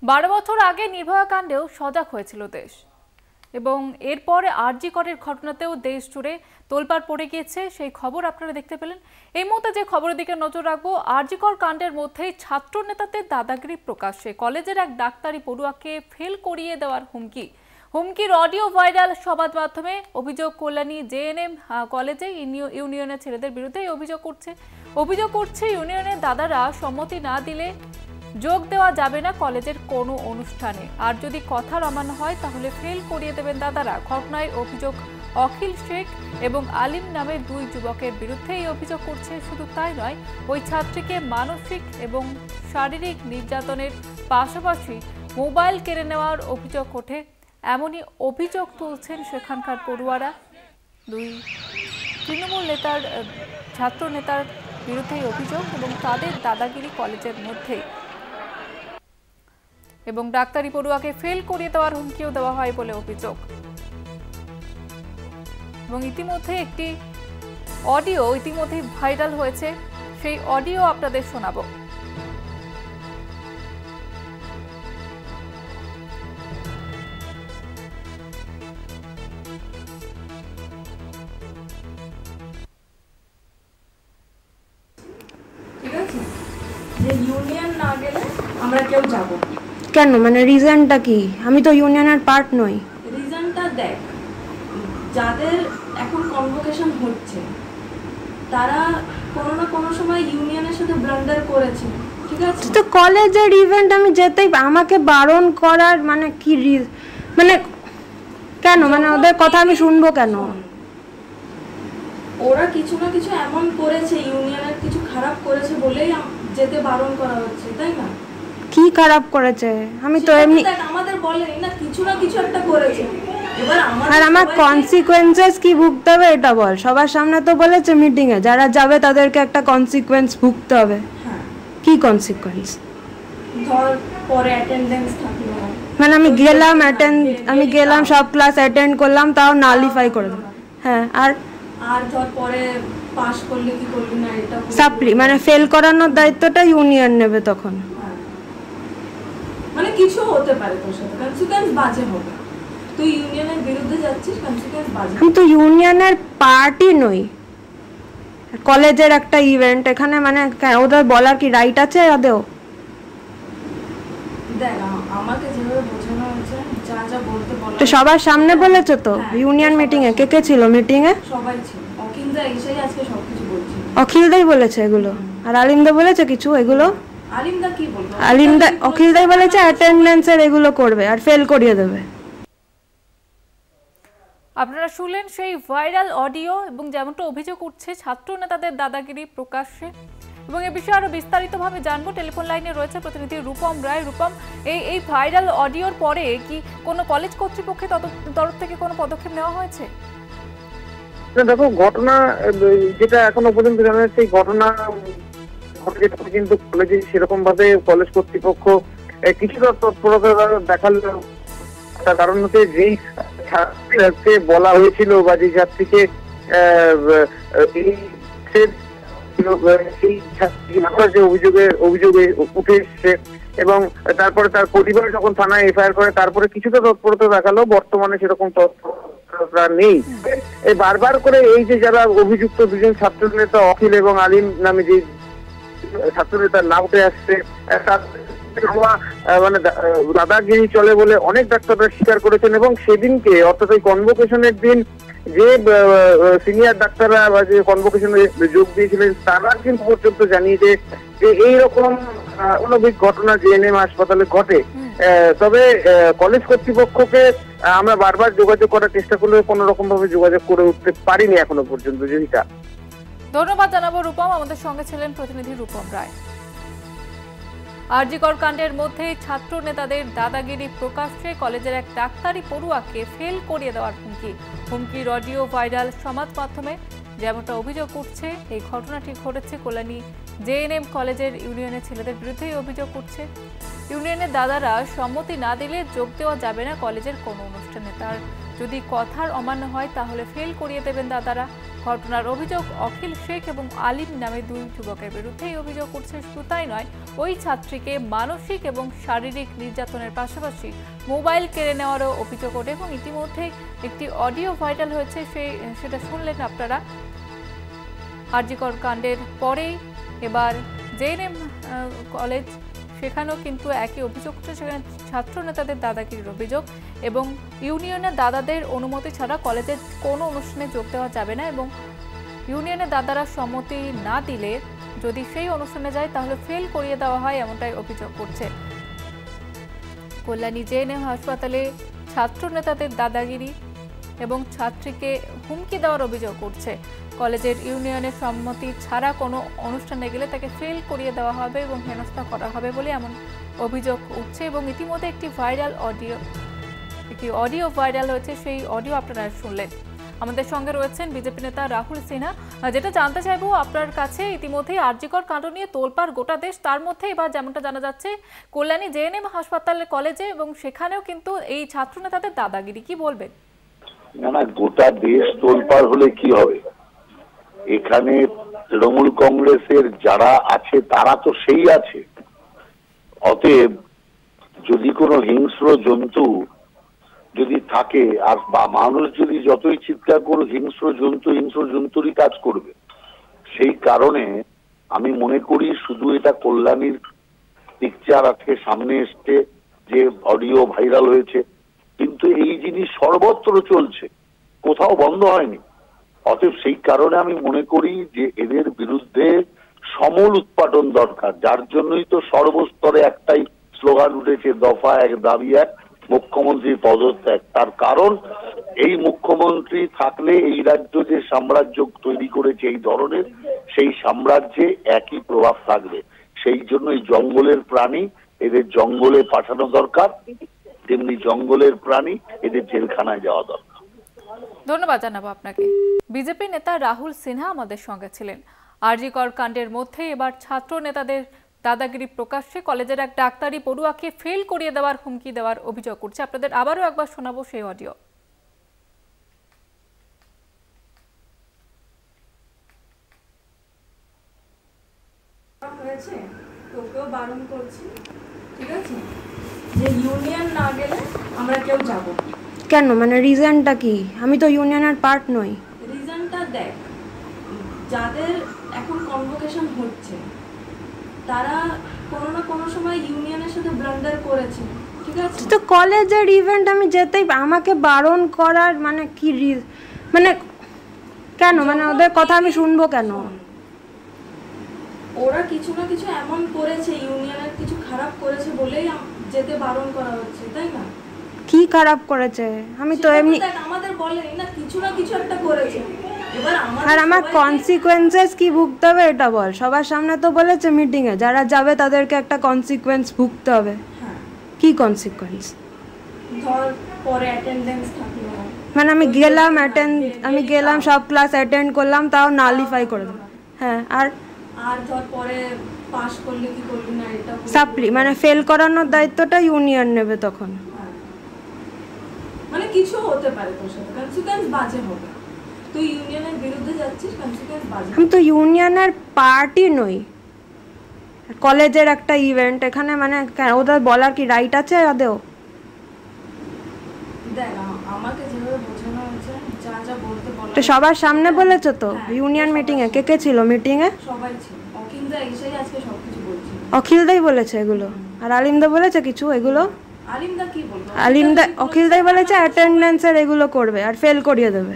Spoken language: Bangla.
12 বছর আগে নির্ভয়া কাণ্ডেও সজাগ হয়েছিল দেশ এবং এরপরে আরজি করের ঘটনাতেও দেশ জুড়ে তোলপাড় পড়ে গিয়েছে। সেই খবর আপনারা দেখতে পেলেন। এই মুহূর্তে যে খবরের দিকে নজর রাখবো, আরজি কর কাণ্ডের মধ্যেই ছাত্র নেতাদের দাদাগিরি প্রকাশ্যে। কলেজের এক ডাক্তারি পড়ুয়াকে ফেল করিয়ে দেওয়ার হুমকির অডিও ভাইরাল সমাজ মাধ্যমে। অভিযোগ কল্যাণী জেএনএম কলেজে ইউনিয়নের ছেলেদের বিরুদ্ধে অভিযোগ করছে ইউনিয়নের দাদারা সম্মতি না দিলে যোগ দেওয়া যাবে না কলেজের কোনো অনুষ্ঠানে, আর যদি কথার অমান্য হয় তাহলে ফেল করিয়ে দেবেন দাদারা। ঘটনায় অভিযোগ অখিল শেখ এবং আলিম নামের দুই যুবকের বিরুদ্ধে এই অভিযোগ করছে। শুধু তাই নয়, ওই ছাত্রীকে মানসিক এবং শারীরিক নির্যাতনের পাশাপাশি মোবাইল কেড়ে নেওয়ার অভিযোগ ওঠে। এমনই অভিযোগ তুলছেন সেখানকার পড়ুয়ারা। দুই তৃণমূল নেতার ছাত্র নেতার বিরুদ্ধে অভিযোগ এবং তাদের দাদাগিরি কলেজের মধ্যে, এবং ডাক্তারি পড়ুয়াকে ফেল করিয়ে দেওয়ার হুমকিও দেওয়া হয় বলে অভিযোগ। এবং ইতিমধ্যে একটি অডিও ভাইরাল হয়েছে, সেই অডিও আপনাদের শোনাবো। যে ইউনিয়ন না গেলে আমরা কেউ যাব কেন, মানে রিজনটা কি? আমি তো ইউনিয়নের পার্ট নই। রিজনটা দেখ, যাদের এখন কনভোকেশন হচ্ছে তারা কোনো না কোনো সময় ইউনিয়নের সাথে ব্লান্ডার করেছে, ঠিক আছে? তো কলেজের ইভেন্ট আমি যেতেই, আমাকে বারণ করার মানে কি মানে কেন, মানে ওদের কথা আমি শুনবো কেন? ওরা কিছু না কিছু এমন করেছে, ইউনিয়নের কিছু খারাপ করেছে বলেই যেতে বারণ করা হচ্ছে, তাই না? কি খারাপ করেছে? আমি তো এমনি, আমাদের বলেনি না, কিছু না কিছু একটা করেছে। এবার আর আমার কনসিকুয়েন্সেস কি ভুগতে হবে এটা বল। সবার সামনে তো বলেছে মিটিং এ যারা যাবে তাদেরকে একটা কনসিকুয়েন্স ভুগতে হবে। হ্যাঁ, কি কনসিকুয়েন্স? ধর পরে অ্যাটেন্ডেন্স থাকলো, মানে আমি গেলাম সব ক্লাস অ্যাটেন্ড করলাম, তাও নালিফাই করে দিলাম। হ্যাঁ, আর ধর পরে পাস করলে কি করলি না এটা সাপ্লি, মানে ফেল করানোর দায়িত্বটা ইউনিয়ন নেবে তখন। মানে কিছু হতে পারে, তোর সাথে কনসিকুয়েন্স বাজে হবে। তুই ইউনিয়নের বিরুদ্ধে যাচ্ছিস, কনসিকুয়েন্স বাজে। আমি তো ইউনিয়নের পার্টি নই, কলেজের একটা ইভেন্ট, এখানে মানে ওদের বলার কি রাইট আছে আদেও? দেখ, আমাকে যেভাবে বোঝানো হয়েছে, যা যা বলতে বলা, তো সবার সামনে বলেছো তো? ইউনিয়ন মিটিং এ কে কে ছিল? মিটিং এ সবাই ছিল। অকিলদা এসেই আজকে সবকিছু বলছে। অখিলদাই বলেছে এগুলো, আর আলিমদা বলেছে কিছু এগুলো? আলিমদা কি বলবো? অখিলদাই বলেছে অ্যাটেন্ডেন্সের এগুলো করবে আর ফেল করিয়ে দেবে। আপনারা শুনলেন সেই ভাইরাল অডিও, এবং যেমনটা অভিযোগ উঠছে ছাত্র নেতাদের দাদাগিরি প্রকাশ্যে। এবং এ বিষয়ে আরো বিস্তারিতভাবে জানবো, টেলিফোন লাইনে রয়েছে প্রতিনিধি রূপম রায়। রূপম, এই ভাইরাল অডিওর পরে কি কোনো কলেজ কর্তৃপক্ষের তরফ থেকে কোনো পদক্ষেপ নেওয়া হয়েছে? দেখো, ঘটনা যেটা এখনো পর্যন্ত জানা যাচ্ছে, এই ঘটনা কিন্তু কলেজে সেরকম ভাবে কলেজ কর্তৃপক্ষ কিছুটা তৎপরতা দেখালো। তার কারণ হচ্ছে যেই ছাত্রীকে বলা হয়েছিল বা যে ছাত্রীকে যে অভিযোগে উঠে এসছে, এবং তারপরে তার পরিবার যখন থানায় এফআইআর করে, তারপরে কিছুটা তৎপরতা দেখালো। বর্তমানে সেরকম তৎপরতা নেই। এই বারবার করে এই যে যারা অভিযুক্ত দুজন ছাত্র নেতা অখিল এবং আলিম নামে যে ছাত্র নেতার নাম উঠে আসছে, মানে দাদাগিরি চলে বলে অনেক ডাক্তাররা স্বীকার করেছেন। এবং সেদিনকে, অর্থাৎ ওই কনভোকেশনের দিন, যে সিনিয়র ডাক্তাররা বা যে কনভোকেশনে যোগ দিয়েছিলেন তারা কিন্তু পর্যন্ত জানিয়েছে যে এইরকম অনভিক ঘটনা জেএনএম হাসপাতালে ঘটে। তবে কলেজ কর্তৃপক্ষকে আমরা বারবার যোগাযোগ করার চেষ্টা করলেও কোনো রকম ভাবে যোগাযোগ করে উঠতে পারিনি এখনো পর্যন্ত। যেটা ধন্যবাদ জানাবো রূপম, আমাদের সঙ্গে ছিলেন প্রতিনিধি রূপম রায়। আরজি কর কাণ্ডের মধ্যে ছাত্র নেতাদের দাদাগিরি প্রকাশ্যে, কলেজের এক ডাক্তারি পড়ুয়াকে ফেল করিয়ে দেওয়ার হুমকির অডিও ভাইরাল সমাজ মাধ্যমে। যেমনটা অভিযোগ উঠছে, এই ঘটনাটি ঘটেছে কল্যাণী জেএনএম কলেজের ইউনিয়নের ছেলেদের বিরুদ্ধে অভিযোগ উঠছে। ইউনিয়নের দাদারা সম্মতি না দিলে যোগ দেওয়া যাবে না কলেজের কোনো অনুষ্ঠানে, তার যদি কথার অমান্য হয় তাহলে ফেল করিয়ে দেবেন দাদারা। ঘটনার অভিযোগ অখিল শেখ এবং আলিম নামে দুই যুবকের বিরুদ্ধে। এই অভিযোগ উঠছে, শুধু তাই নয়, ওই ছাত্রীকে মানসিক এবং শারীরিক নির্যাতনের পাশাপাশি মোবাইল কেড়ে নেওয়ারও অভিযোগ ওঠে এবং ইতিমধ্যে একটি অডিও ভাইরাল হয়েছে, সেটা শুনলেন আপনারা। আর.জি. কর কাণ্ডের পরেই এবার জেএনএম কলেজ, সেখানেও কিন্তু একই অভিযোগ উঠছে। সেখানে ছাত্র নেতাদের দাদাগিরির অভিযোগ এবং ইউনিয়নের দাদাদের অনুমতি ছাড়া কলেজের কোনো অনুষ্ঠানে যোগ দেওয়া যাবে না এবং ইউনিয়নের দাদারা সম্মতি না দিলে যদি সেই অনুষ্ঠানে যায় তাহলে ফেল করিয়ে দেওয়া হয়, এমনটাই অভিযোগ করছে। কল্যাণী জেএনএম হাসপাতালে ছাত্র নেতাদের দাদাগিরি এবং ছাত্রীকে হুমকি দেওয়ার অভিযোগ উঠছে। কলেজের ইউনিয়নের সম্মতি ছাড়া কোনো অনুষ্ঠানে গেলে তাকে ফেল করিয়ে দেওয়া হবে এবং হেনস্থা করা হবে বলে এমন অভিযোগ উঠছে এবং ইতিমধ্যে একটি অডিও ভাইরাল হয়েছে, সেই অডিও আপনারা শুনলেন। আমাদের সঙ্গে রয়েছেন বিজেপি নেতা রাহুল সিনহা। যেটা জানতে চাইবো আপনার কাছে, ইতিমধ্যেই আর.জি. কর কাণ্ড নিয়ে তোলপাড় গোটা দেশ, তার মধ্যে এবার যেমনটা জানা যাচ্ছে কল্যাণী জেএনএম হাসপাতালের কলেজে এবং সেখানেও কিন্তু এই ছাত্র নেতাদের দাদাগিরি, কি বলবেন? না, গোটা দেশ তোলপাড় হলে কি হবে? এখানে তৃণমূল কংগ্রেসের যারা আছে তারা তো সেই আছে। অতএব যদি কোনো হিংস্র জন্তু যদি থাকে আর বা মানুষ যদি যতই চিৎকার করুক, হিংস্র জন্তুরই কাজ করবে। সেই কারণে আমি মনে করি শুধু এটা কল্যাণীর পিকচার আজকে সামনে এসছে, যে অডিও ভাইরাল হয়েছে, কিন্তু এই জিনিস সর্বত্র চলছে, কোথাও বন্ধ হয়নি। অতএব সেই কারণে আমি মনে করি যে এদের বিরুদ্ধে সমূল উৎপাটন দরকার, যার জন্যই তো সর্বস্তরে একটাই স্লোগান উঠেছে, দফা এক দাবি এক, মুখ্যমন্ত্রীর পদত্যাগ। তার কারণ এই মুখ্যমন্ত্রী থাকলে এই রাজ্য যে সাম্রাজ্য তৈরি করেছে এই ধরনের, সেই সাম্রাজ্যে একই প্রভাব থাকবে। সেই জন্য এই জঙ্গলের প্রাণী এদের জঙ্গলে পাঠানো দরকার, তেমনি জঙ্গলের প্রাণী এদের জেলখানায় যাওয়া দরকার। ধন্যবাদ জানাবো আপনাকে। বিজেপি নেতা রাহুল সিনহা আমাদের সঙ্গে ছিলেন। আর.জি. কর কাণ্ডের মধ্যে এবার ছাত্র নেতাদের দাদাগিরি প্রকাশ্যে, কলেজের এক ডাক্তারি পড়ুয়াকে ফেল করিয়ে দেওয়ার হুমকি দেওয়ার অভিযোগ করছে। আপনাদের আবারও একবার শোনাবো সেই অডিও। হয়েছে, তোকেও বারণ করছি, ঠিক আছে, যে ইউনিয়ন না গেলে আমরা কেউ যাব না। কেন, মানে রিজনটা কি? আমি তো ইউনিয়নের পার্ট নই। রিজনটা দেখ, যাদের এখন কনভোকেশন হচ্ছে তারা কোনো না কোনো সময় ইউনিয়নের সাথে ব্লান্ডার করেছে, ঠিক আছে। তো কলেজের ইভেন্ট আমি যেতেই, আমাকে বারণ করার মানে কি মানে কেন, মানে ওদের কথা আমি শুনবো কেন? ওরা কিছু না কিছু এমন করেছে, ইউনিয়নের কিছু খারাপ করেছে বলেই যেতে বারণ করা হচ্ছে, তাই না? কি খারাপ করেছে? আমি তো এমনি, আমাদের বলেনি না, কিছু না কিছু একটা করেছে। এবার আর আমার কনসিকুয়েন্সেস কি ভুগতে হবে এটা বল। সবার সামনে তো বলেছে মিটিং এ যারা যাবে তাদেরকে একটা কনসিকুয়েন্স ভুগতে হবে। কি কনসিকুয়েন্স? ধর পরে অ্যাটেন্ডেন্স থাকলো, মানে আমি গেলাম সব ক্লাস অ্যাটেন্ড করলাম, তাও নালিফাই করে দিল। হ্যাঁ, আর ধর পরে পাস করলে কি করলি না, এটা সাপ্লি মানে ফেল করানোর দায়িত্বটা ইউনিয়ন নেবে তখন। মানে কিছু হতে পারে, তোর সাথে কনসিকুয়েন্স বাজে হবে। তুই ইউনিয়নের বিরুদ্ধে যাচ্ছিস, কনসিকুয়েন্স বাজে। আমি তো ইউনিয়নের পার্টি নই, কলেজের একটা ইভেন্ট, এখানে মানে ওদের বলার কি রাইট আছে আদেও? দেখ, আমাকে যেভাবে বোঝানো হয়েছে, যা যা বলতে বলা, তো সবার সামনে বলেছো তো ইউনিয়ন মিটিং এ? কে ছিল মিটিং এ? সবাই ছিল। অখিলদা এসেই আজকে সবকিছু বলছে। অখিলদাই বলেছে এগুলো? আর আলিমদা বলেছে কিছু এগুলো? আলিমদা কি বলবো? অখিলদাই বলেছে অ্যাটেন্ডেন্সের এগুলো করবে আর ফেল করিয়ে দেবে।